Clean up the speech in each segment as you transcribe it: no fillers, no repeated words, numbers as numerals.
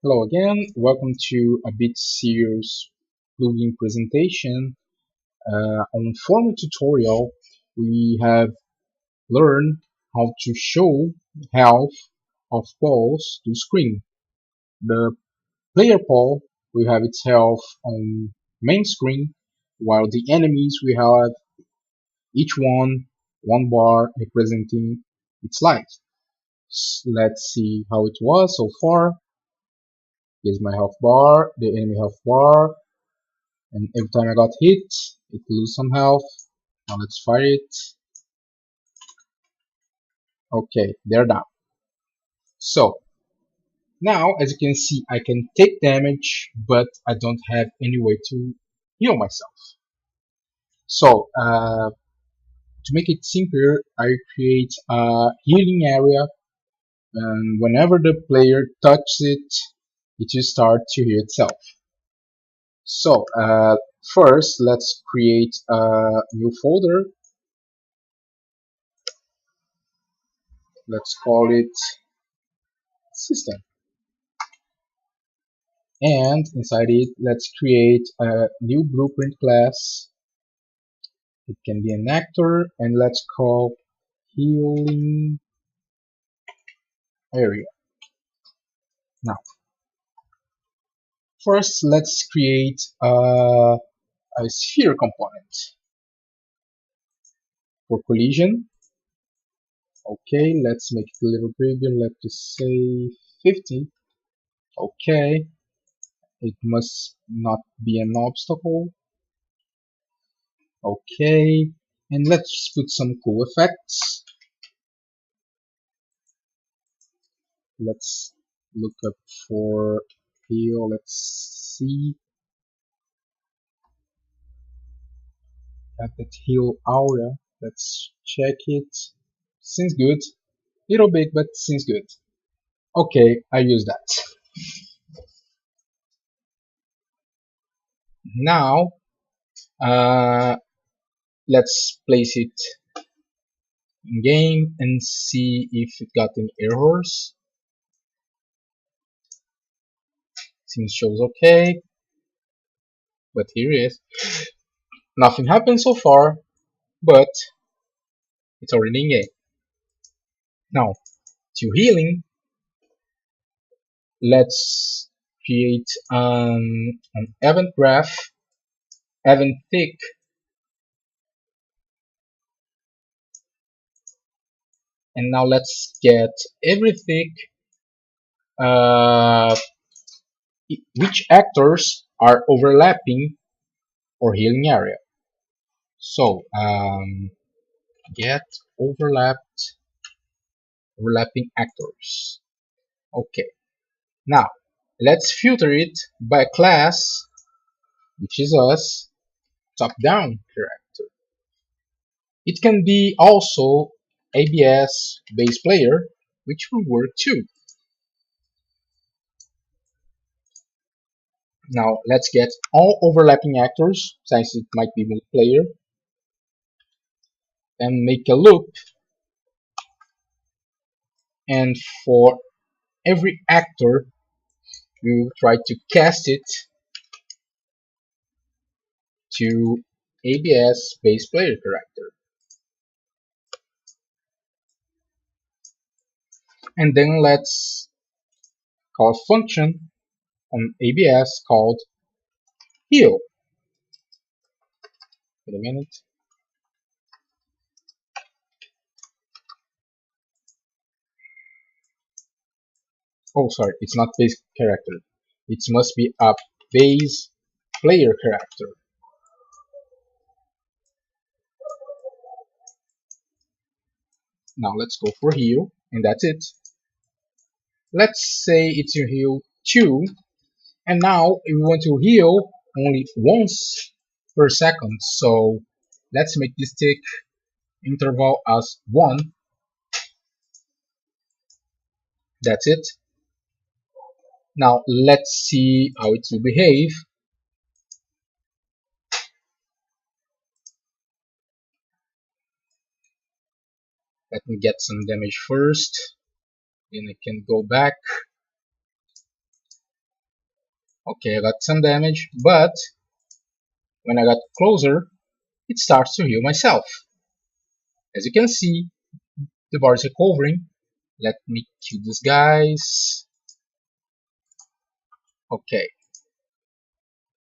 Hello again, welcome to a bit serious plugin presentation. On former tutorial, we have learned how to show half of balls to screen. The player ball will have its half on main screen, while the enemies will have each one bar representing its life. Let's see how it was so far. Here's my health bar, the enemy health bar, and every time I got hit, it lose some health. Now let's fire it. Okay, they're down. So now, as you can see, I can take damage, but I don't have any way to heal myself. So to make it simpler, I create a healing area, and whenever the player touches it, it will start to heal itself. So first, let's create a new folder. Let's call it system. And inside it, let's create a new blueprint class. It can be an actor, and let's call healing area. Now, first let's create a sphere component for collision. Okay, let's make it a little bigger. Let's just say 50. Okay, it must not be an obstacle. Okay, and let's put some cool effects. Let's look up for here. Let's see at that heal aura. Let's check it. Seems good. Little bit, but seems good. Okay, I use that. Now, uh, let's place it in game and see if it got any errors. Seems shows okay, but here it is. Nothing happened so far, but it's already in game. Now, to healing, let's create an event graph, event thick, and now let's get every thick, uh, which actors are overlapping or healing area. So get overlapping actors. Okay, now let's filter it by class, which is us, top down character. It can be also ABS base player, which will work too. Now let's get all overlapping actors, since it might be multiplayer, and make a loop. And for every actor, we will try to cast it to ABS base player character. And then let's call a function on ABS called heal. Wait a minute. Oh, sorry, it's not base character. It must be a base player character. Now let's go for heal, and that's it. Let's say it's your heal 2, and now if we want to heal only once per second, so let's make this tick interval as 1. That's it. Now let's see how it will behave. Let me get some damage first, then I can go back. Okay, I got some damage, but when I got closer, it starts to heal myself. As you can see, the bar is recovering. Let me kill these guys. Okay,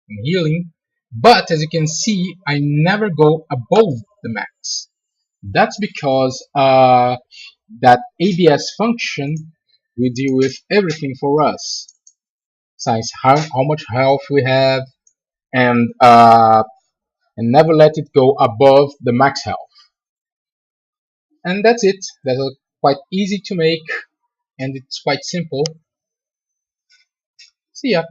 I'm healing. But as you can see, I never go above the max. That's because that ABS function will deal with everything for us. Since how much health we have, and never let it go above the max health. And that's it. That's quite easy to make, and it's quite simple. See ya.